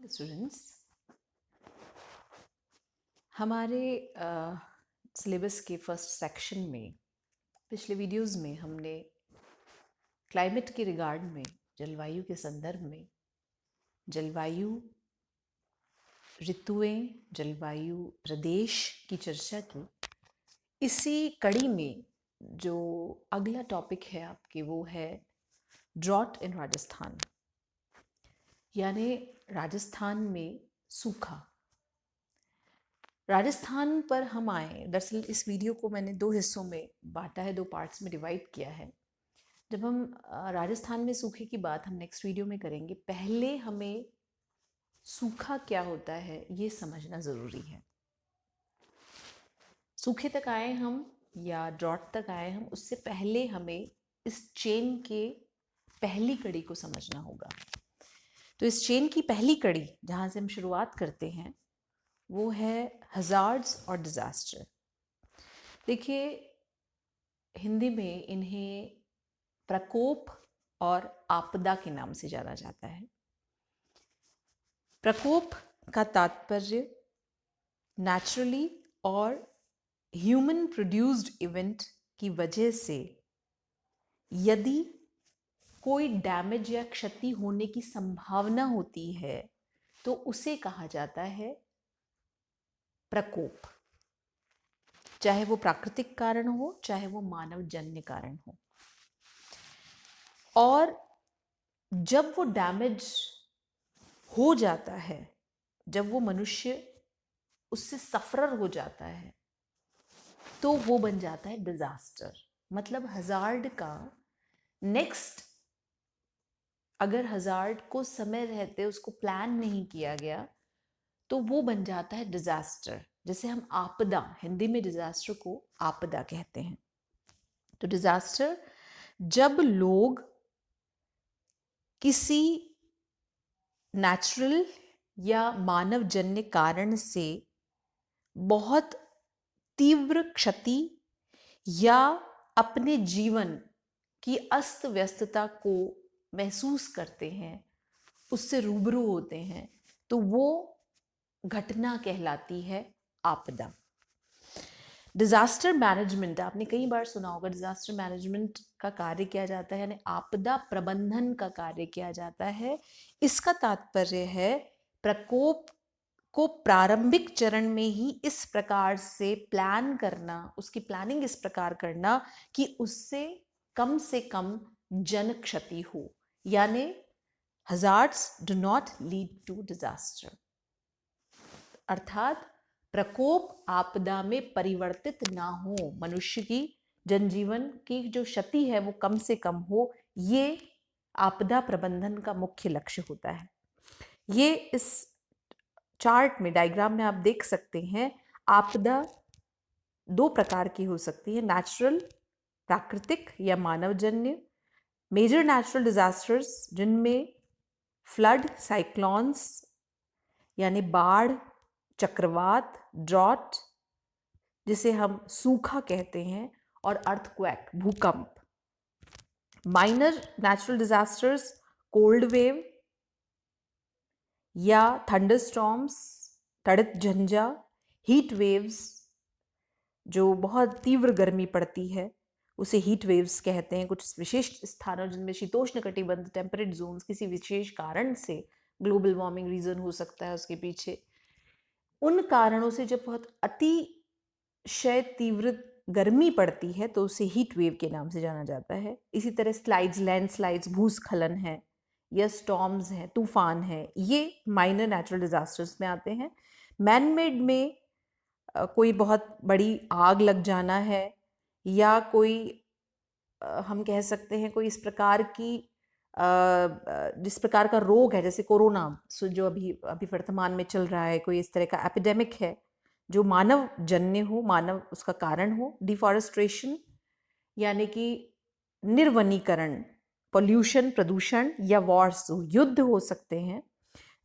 Students, हमारे syllabus के first section में पिछले वीडियोस में हमने क्लाइमेट के रिगार्ड में, जलवायु के संदर्भ में, जलवायु ऋतुएं, जलवायु प्रदेश की चर्चा की। इसी कड़ी में जो अगला टॉपिक है आपके, वो है ड्रॉट इन राजस्थान, यानी राजस्थान में सूखा। राजस्थान पर हम आए, दरअसल इस वीडियो को मैंने दो हिस्सों में बांटा है, दो पार्ट्स में डिवाइड किया है। जब हम राजस्थान में सूखे की बात हम नेक्स्ट वीडियो में करेंगे, पहले हमें सूखा क्या होता है ये समझना ज़रूरी है। सूखे तक आए हम या ड्रॉट तक आए हम, उससे पहले हमें इस चेन के पहली कड़ी को समझना होगा। तो इस चेन की पहली कड़ी जहाँ से हम शुरुआत करते हैं वो है हज़ार्ड्स और डिज़ास्टर। देखिए, हिंदी में इन्हें प्रकोप और आपदा के नाम से जाना जाता है। प्रकोप का तात्पर्य नेचुरली और ह्यूमन प्रोड्यूस्ड इवेंट की वजह से यदि कोई डैमेज या क्षति होने की संभावना होती है तो उसे कहा जाता है प्रकोप, चाहे वो प्राकृतिक कारण हो चाहे वो मानव जन्य कारण हो। और जब वो डैमेज हो जाता है, जब वो मनुष्य उससे सफरर हो जाता है, तो वो बन जाता है डिजास्टर। मतलब हजार्ड का नेक्स्ट, अगर हजार्ड को समय रहते उसको प्लान नहीं किया गया तो वो बन जाता है डिजास्टर। जैसे हम आपदा, हिंदी में डिजास्टर को आपदा कहते हैं। तो डिजास्टर जब लोग किसी नेचुरल या मानव जन्य कारण से बहुत तीव्र क्षति या अपने जीवन की अस्त व्यस्तता को महसूस करते हैं, उससे रूबरू होते हैं, तो वो घटना कहलाती है आपदा। डिजास्टर मैनेजमेंट आपने कई बार सुना होगा। डिजास्टर मैनेजमेंट का कार्य किया जाता है, यानी आपदा प्रबंधन का कार्य किया जाता है। इसका तात्पर्य है प्रकोप को प्रारंभिक चरण में ही इस प्रकार से प्लान करना, उसकी प्लानिंग इस प्रकार करना कि उससे कम जन क्षति हो, यानी hazards do not lead to disaster. अर्थात प्रकोप आपदा में परिवर्तित ना हो, मनुष्य की जनजीवन की जो क्षति है वो कम से कम हो, ये आपदा प्रबंधन का मुख्य लक्ष्य होता है। ये इस चार्ट में, डायग्राम में आप देख सकते हैं। आपदा दो प्रकार की हो सकती है, नेचुरल प्राकृतिक या मानवजन्य। मेजर नेचुरल डिजास्टर्स जिनमें फ्लड, साइक्लोन्स यानी बाढ़, चक्रवात, ड्रॉट जिसे हम सूखा कहते हैं, और अर्थक्वेक, भूकंप। Minor natural disasters cold wave या थंडरस्टॉर्म्स, तड़ित झंझा, हीट वेव्स, जो बहुत तीव्र गर्मी पड़ती है उसे हीट वेव्स कहते हैं। कुछ विशिष्ट स्थानों जिनमें शीतोष्ण कटिबंध, टेम्परेट जोन्स, किसी विशेष कारण से ग्लोबल वार्मिंग रीजन हो सकता है उसके पीछे, उन कारणों से जब बहुत अतिशय तीव्र गर्मी पड़ती है तो उसे हीट वेव के नाम से जाना जाता है। इसी तरह स्लाइड्स, लैंडस्लाइड्स, भूस्खलन है या स्टॉर्म्स हैं, तूफान है, ये माइनर नेचुरल डिजास्टर्स में आते हैं। मैन मेड में कोई बहुत बड़ी आग लग जाना है या कोई हम कह सकते हैं कोई इस प्रकार की जिस प्रकार का रोग है, जैसे कोरोना जो अभी वर्तमान में चल रहा है, कोई इस तरह का एपिडेमिक है जो मानव जन्य हो, मानव उसका कारण हो। डिफॉरेस्ट्रेशन यानी कि निर्वनीकरण, पोल्यूशन, प्रदूषण, या वॉर्स, युद्ध हो सकते हैं।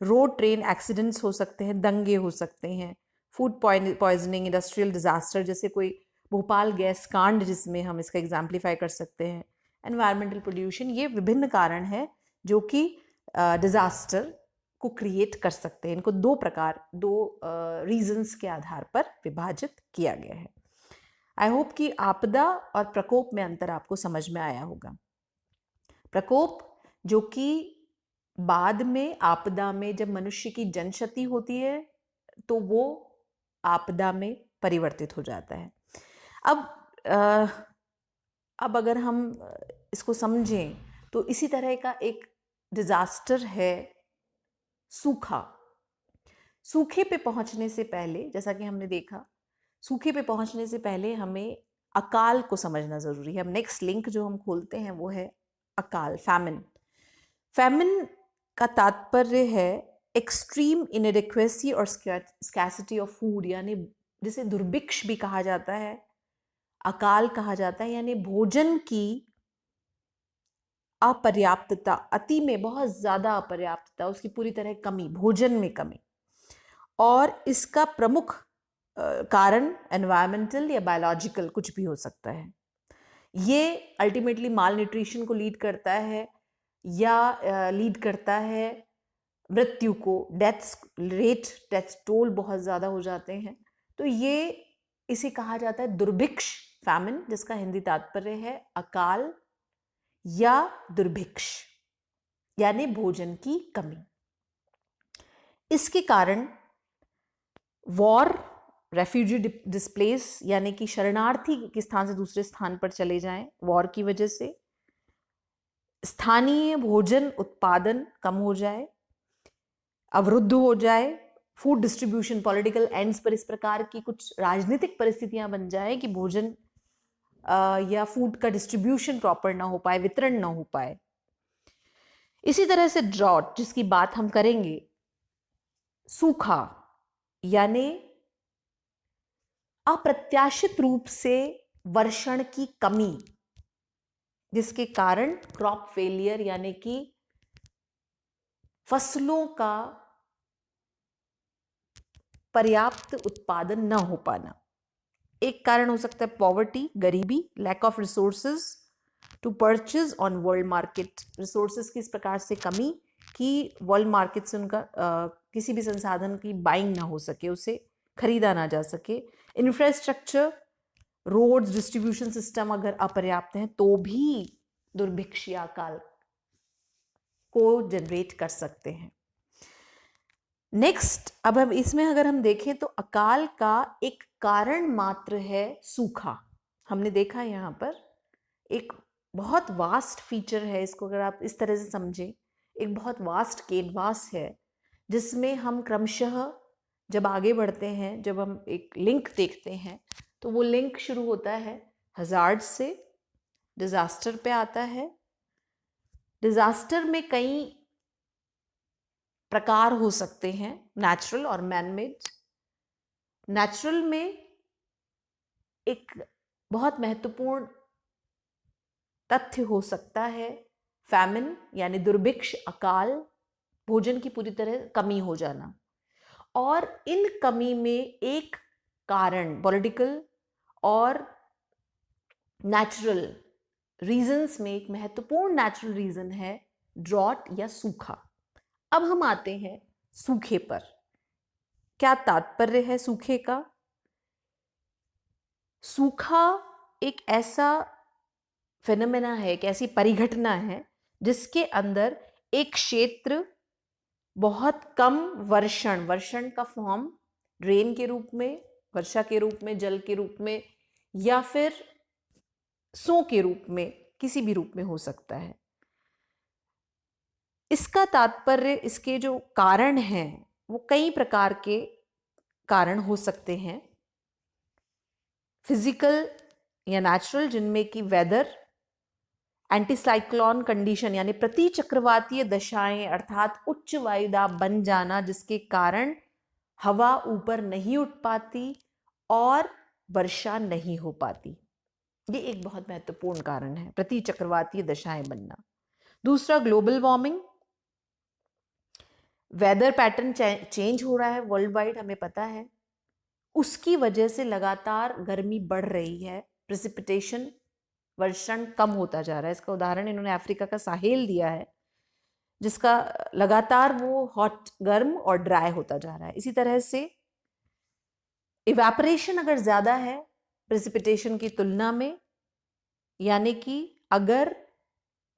रोड ट्रेन एक्सीडेंट्स हो सकते हैं, दंगे हो सकते हैं। फूड पॉइजनिंग, इंडस्ट्रियल डिजास्टर जैसे कोई भोपाल गैस कांड जिसमें हम इसका एग्जाम्पलीफाई कर सकते हैं। एनवायरमेंटल पोल्यूशन, ये विभिन्न कारण हैं जो कि डिजास्टर को क्रिएट कर सकते हैं। इनको दो रीजंस के आधार पर विभाजित किया गया है। आई होप कि आपदा और प्रकोप में अंतर आपको समझ में आया होगा। प्रकोप जो कि बाद में आपदा में जब मनुष्य की जनक्षति होती है तो वो आपदा में परिवर्तित हो जाता है। अब अगर हम इसको समझें तो इसी तरह का एक डिजास्टर है सूखा। सूखे पे पहुंचने से पहले, जैसा कि हमने देखा, सूखे पे पहुंचने से पहले हमें अकाल को समझना जरूरी है। अब नेक्स्ट लिंक जो हम खोलते हैं वो है अकाल, फैमिन। फैमिन का तात्पर्य है एक्सट्रीम इनएडिक्वेसी और स्कैसिटी ऑफ फूड, यानी जिसे दुर्भिक्ष भी कहा जाता है, अकाल कहा जाता है, यानी भोजन की अपर्याप्तता, अति में बहुत ज्यादा अपर्याप्तता, उसकी पूरी तरह कमी, भोजन में कमी। और इसका प्रमुख कारण एनवायरमेंटल या बायोलॉजिकल कुछ भी हो सकता है। ये अल्टीमेटली माल न्यूट्रिशन को लीड करता है या लीड करता है मृत्यु को, डेथ टोल बहुत ज़्यादा हो जाते हैं। तो ये इसे कहा जाता है दुर्भिक्ष, फैमिन, जिसका हिंदी तात्पर्य है अकाल या दुर्भिक्ष, यानी भोजन की कमी। इसके कारण वॉर, रेफ्यूजी डिस्प्लेस, यानी कि शरणार्थी के स्थान से दूसरे स्थान पर चले जाएं वॉर की वजह से, स्थानीय भोजन उत्पादन कम हो जाए, अवरुद्ध हो जाए, फूड डिस्ट्रीब्यूशन, पॉलिटिकल एंड्स पर इस प्रकार की कुछ राजनीतिक परिस्थितियां बन जाए कि भोजन या फूड का डिस्ट्रीब्यूशन प्रॉपर ना हो पाए, वितरण ना हो पाए। इसी तरह से ड्रॉट, जिसकी बात हम करेंगे, सूखा यानी अप्रत्याशित रूप से वर्षण की कमी, जिसके कारण क्रॉप फेलियर यानी कि फसलों का पर्याप्त उत्पादन न हो पाना। एक कारण हो सकता है पॉवर्टी, गरीबी, lack of resources to purchase on world market, resources की इस प्रकार से कमी कि वर्ल्ड मार्केट से उनका किसी भी संसाधन की बाइंग ना हो सके, उसे खरीदा ना जा सके। इंफ्रास्ट्रक्चर, रोड्स, डिस्ट्रीब्यूशन सिस्टम अगर अपर्याप्त हैं तो भी दुर्भिक्ष या अकाल को जनरेट कर सकते हैं। नेक्स्ट, अब हम इसमें अगर हम देखें तो अकाल का एक कारण मात्र है सूखा। हमने देखा यहाँ पर एक बहुत वास्ट फीचर है, इसको अगर आप इस तरह से समझें, एक बहुत वास्ट कैनवास है जिसमें हम क्रमशः जब आगे बढ़ते हैं, जब हम एक लिंक देखते हैं तो वो लिंक शुरू होता है हजार्ड से, डिजास्टर पे आता है। डिजास्टर में कई प्रकार हो सकते हैं, नेचुरल और मैनमेड। नेचुरल में एक बहुत महत्वपूर्ण तथ्य हो सकता है फैमिन, यानी दुर्भिक्ष, अकाल, भोजन की पूरी तरह कमी हो जाना। और इन कमी में एक कारण पॉलिटिकल और नेचुरल रीजंस में एक महत्वपूर्ण नेचुरल रीजन है ड्रॉट या सूखा। अब हम आते हैं सूखे पर। क्या तात्पर्य है सूखे का? सूखा एक ऐसा फिनोमेना है, एक ऐसी परिघटना है जिसके अंदर एक क्षेत्र बहुत कम वर्षण का फॉर्म रेन के रूप में, वर्षा के रूप में, जल के रूप में, या फिर स्नो के रूप में, किसी भी रूप में हो सकता है। इसका तात्पर्य, इसके जो कारण हैं वो कई प्रकार के कारण हो सकते हैं, फिजिकल या नेचुरल, जिनमें कि वेदर, एंटीसाइक्लोन कंडीशन यानी प्रति चक्रवातीय दशाएं, अर्थात उच्च वायुदाब बन जाना जिसके कारण हवा ऊपर नहीं उठ पाती और वर्षा नहीं हो पाती। ये एक बहुत महत्वपूर्ण कारण है, प्रति चक्रवातीय दशाएं बनना। दूसरा, global warming, weather pattern change हो रहा है वर्ल्ड वाइड, हमें पता है, उसकी वजह से लगातार गर्मी बढ़ रही है, प्रेसिपिटेशन, वर्षण कम होता जा रहा है। इसका उदाहरण इन्होंने अफ्रीका का साहेल दिया है, जिसका लगातार वो हॉट, गर्म और ड्राई होता जा रहा है। इसी तरह से इवेपोरेशन अगर ज्यादा है प्रेसिपिटेशन की तुलना में, यानी कि अगर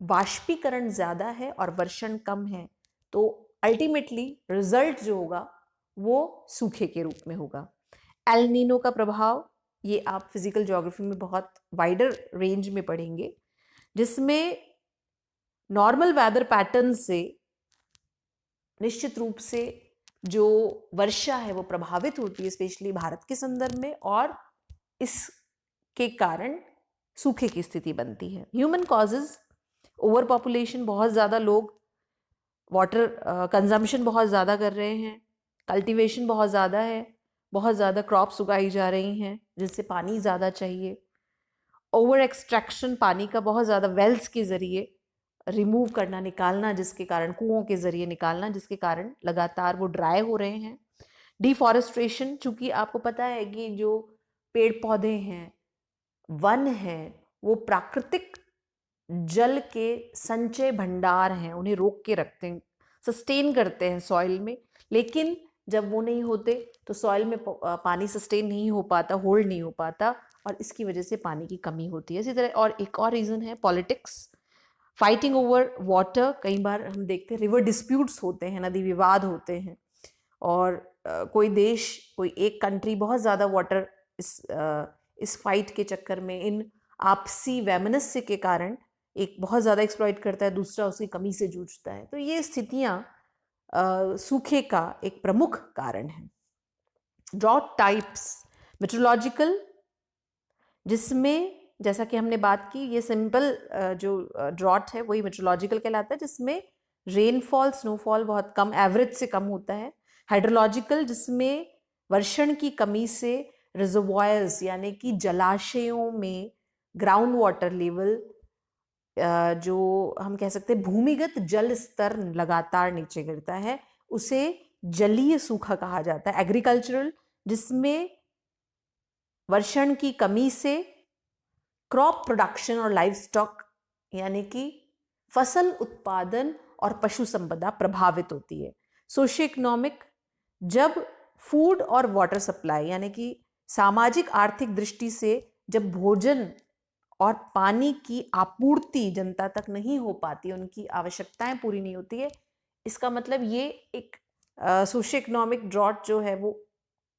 वाष्पीकरण ज्यादा है और वर्षण कम है, तो अल्टीमेटली रिजल्ट जो होगा वो सूखे के रूप में होगा। एल नीनो का प्रभाव, ये आप फिजिकल ज्योग्राफी में बहुत वाइडर रेंज में पढ़ेंगे, जिसमें नॉर्मल वेदर पैटर्न से निश्चित रूप से जो वर्षा है वो प्रभावित होती है, स्पेशली भारत के संदर्भ में, और इसके कारण सूखे की स्थिति बनती है। ह्यूमन कॉजेज, ओवर पॉपुलेशन, बहुत ज़्यादा लोग वाटर कंजम्पशन बहुत ज़्यादा कर रहे हैं, कल्टीवेशन बहुत ज़्यादा है, बहुत ज़्यादा क्रॉप्स उगाई जा रही हैं जिससे पानी ज़्यादा चाहिए, ओवर एक्सट्रैक्शन, पानी का बहुत ज़्यादा वेल्स के ज़रिए रिमूव करना, निकालना, जिसके कारण कुओं के ज़रिए निकालना, जिसके कारण लगातार वो ड्राई हो रहे हैं। डिफॉरेस्ट्रेशन, चूँकि आपको पता है कि जो पेड़ पौधे हैं, वन हैं, वो प्राकृतिक जल के संचय भंडार हैं, उन्हें रोक के रखते हैं, सस्टेन करते हैं सॉइल में, लेकिन जब वो नहीं होते तो सॉइल में पानी सस्टेन नहीं हो पाता, होल्ड नहीं हो पाता, और इसकी वजह से पानी की कमी होती है। इसी तरह और एक और रीज़न है पॉलिटिक्स, फाइटिंग ओवर वाटर। कई बार हम देखते हैं रिवर डिस्प्यूट्स होते हैं, नदी विवाद होते हैं, और कोई देश, कोई एक कंट्री बहुत ज़्यादा वाटर इस फाइट के चक्कर में, इन आपसी वैमनस्य के कारण एक बहुत ज़्यादा एक्सप्लॉइट करता है, दूसरा उसकी कमी से जूझता है। तो ये स्थितियाँ सूखे का एक प्रमुख कारण है। ड्रॉट टाइप्स, मेट्रोलॉजिकल, जिसमें जैसा कि हमने बात की, ये सिंपल जो ड्रॉट है वही मेट्रोलॉजिकल कहलाता है, जिसमें रेनफॉल, स्नोफॉल बहुत कम, एवरेज से कम होता है। हाइड्रोलॉजिकल, जिसमें वर्षण की कमी से रिजर्वॉयर्स यानी कि जलाशयों में ग्राउंड वाटर लेवल, जो हम कह सकते हैं भूमिगत जल स्तर लगातार नीचे गिरता है, उसे जलीय सूखा कहा जाता है। एग्रीकल्चरल, जिसमें वर्षण की कमी से क्रॉप प्रोडक्शन और लाइव स्टॉक यानी कि फसल उत्पादन और पशु संपदा प्रभावित होती है। सोशियो इकोनॉमिक, जब फूड और वाटर सप्लाई यानी कि सामाजिक आर्थिक दृष्टि से जब भोजन और पानी की आपूर्ति जनता तक नहीं हो पाती, उनकी आवश्यकताएं पूरी नहीं होती है, इसका मतलब ये एक सोशियो इकोनॉमिक ड्रॉट जो है वो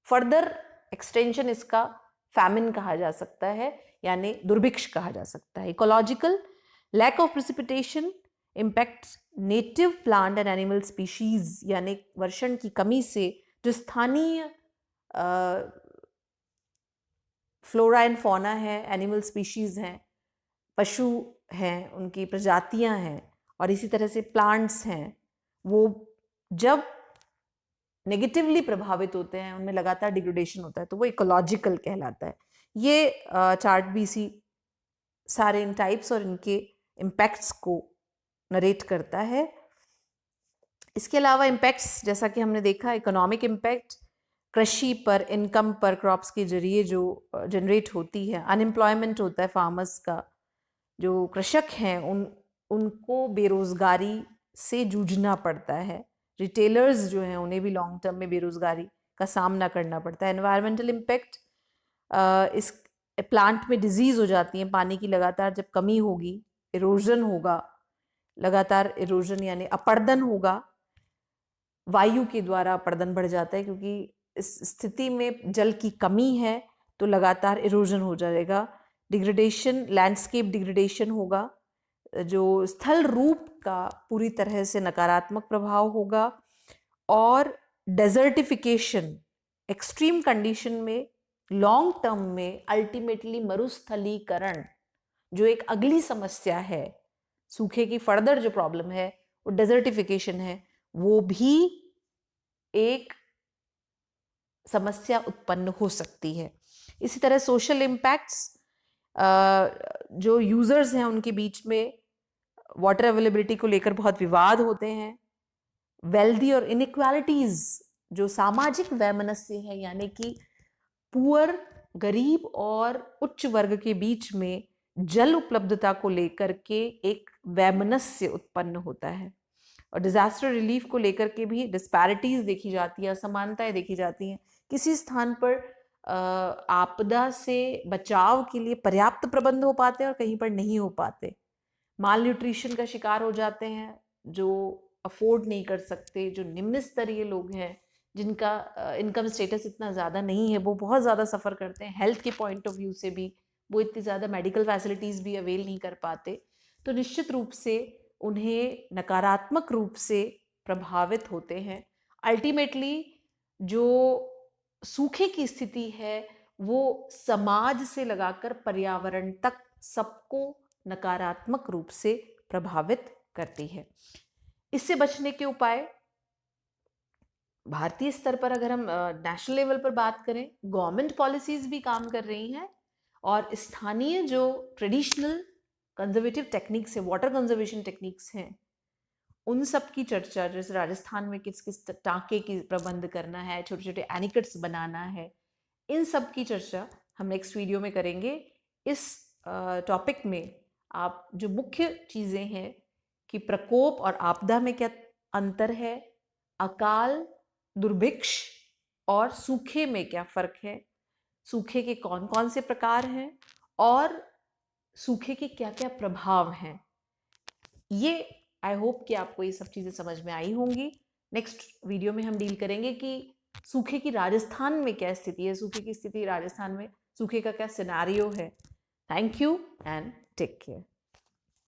फर्दर एक्सटेंशन इसका फैमिन कहा जा सकता है, यानी दुर्भिक्ष कहा जा सकता है। Ecological, lack of precipitation impacts native plant and animal species, यानी वर्षण की कमी से जो स्थानीय फ्लोरा एंड फौना है, एनिमल स्पीशीज हैं, पशु हैं, उनकी प्रजातियां हैं, और इसी तरह से प्लांट्स हैं, वो जब नेगेटिवली प्रभावित होते हैं, उनमें लगातार डिग्रेडेशन होता है, तो वो इकोलॉजिकल कहलाता है। ये चार्ट भी इसी सारे इन टाइप्स और इनके इम्पैक्ट्स को नरेट करता है। इसके अलावा इम्पैक्ट्स, जैसा कि हमने देखा, इकोनॉमिक इम्पैक्ट कृषि पर, इनकम पर, क्रॉप्स के जरिए जो जनरेट होती है। अनएम्प्लॉयमेंट होता है फार्मर्स का, जो कृषक हैं उनको बेरोजगारी से जूझना पड़ता है। रिटेलर्स जो हैं उन्हें भी लॉन्ग टर्म में बेरोजगारी का सामना करना पड़ता है। एनवायरमेंटल इम्पैक्ट, इस प्लांट में डिजीज हो जाती है, पानी की लगातार जब कमी होगी, इरोजन होगा, लगातार इरोजन यानी अपर्दन होगा, वायु के द्वारा अपर्दन बढ़ जाता है, क्योंकि इस स्थिति में जल की कमी है तो लगातार इरोजन हो जाएगा। डिग्रेडेशन, लैंडस्केप डिग्रेडेशन होगा, जो स्थल रूप का पूरी तरह से नकारात्मक प्रभाव होगा। और डेजर्टिफिकेशन, एक्सट्रीम कंडीशन में लॉन्ग टर्म में अल्टीमेटली मरुस्थलीकरण, जो एक अगली समस्या है, सूखे की फर्दर जो प्रॉब्लम है वो डेजर्टिफिकेशन है, वो भी एक समस्या उत्पन्न हो सकती है। इसी तरह सोशल इम्पैक्ट्स, जो यूजर्स हैं उनके बीच में वाटर अवेलेबिलिटी को लेकर बहुत विवाद होते हैं। वेल्दी और इनइक्वालिटीज, जो सामाजिक वैमनस्य है, यानी कि पुअर, गरीब और उच्च वर्ग के बीच में जल उपलब्धता को लेकर के एक वैमनस्य उत्पन्न होता है। और डिजास्टर रिलीफ को लेकर के भी डिस्पैरिटीज देखी जाती है, असमानताएं देखी जाती हैं। किसी स्थान पर आपदा से बचाव के लिए पर्याप्त प्रबंध हो पाते हैं और कहीं पर नहीं हो पाते। माल न्यूट्रिशन का शिकार हो जाते हैं, जो अफोर्ड नहीं कर सकते, जो निम्न स्तरीय लोग हैं, जिनका इनकम स्टेटस इतना ज़्यादा नहीं है, वो बहुत ज़्यादा सफ़र करते हैं। हेल्थ के पॉइंट ऑफ व्यू से भी वो इतनी ज़्यादा मेडिकल फैसिलिटीज़ भी अवेल नहीं कर पाते। तो निश्चित रूप से उन्हें नकारात्मक रूप से प्रभावित होते हैं। अल्टीमेटली जो सूखे की स्थिति है वो समाज से लगाकर पर्यावरण तक सबको नकारात्मक रूप से प्रभावित करती है। इससे बचने के उपाय भारतीय स्तर पर अगर हम नेशनल लेवल पर बात करें, गवर्नमेंट पॉलिसीज भी काम कर रही हैं और स्थानीय जो ट्रेडिशनल कंजर्वेटिव टेक्निक्स है, वाटर कंजर्वेशन टेक्निक्स हैं, उन सब की चर्चा, जैसे राजस्थान में किस किस टाँके की प्रबंध करना है, छोटे छोटे एनिकट्स बनाना है, इन सब की चर्चा हम नेक्स्ट वीडियो में करेंगे। इस टॉपिक में आप जो मुख्य चीज़ें हैं कि प्रकोप और आपदा में क्या अंतर है, अकाल, दुर्भिक्ष और सूखे में क्या फर्क है, सूखे के कौन कौन से प्रकार हैं और सूखे के क्या क्या प्रभाव हैं, ये आई होप कि आपको ये सब चीज़ें समझ में आई होंगी। नेक्स्ट वीडियो में हम डील करेंगे कि सूखे की राजस्थान में क्या स्थिति है, सूखे की स्थिति राजस्थान में, सूखे का क्या सिनेरियो है। Thank you and take care.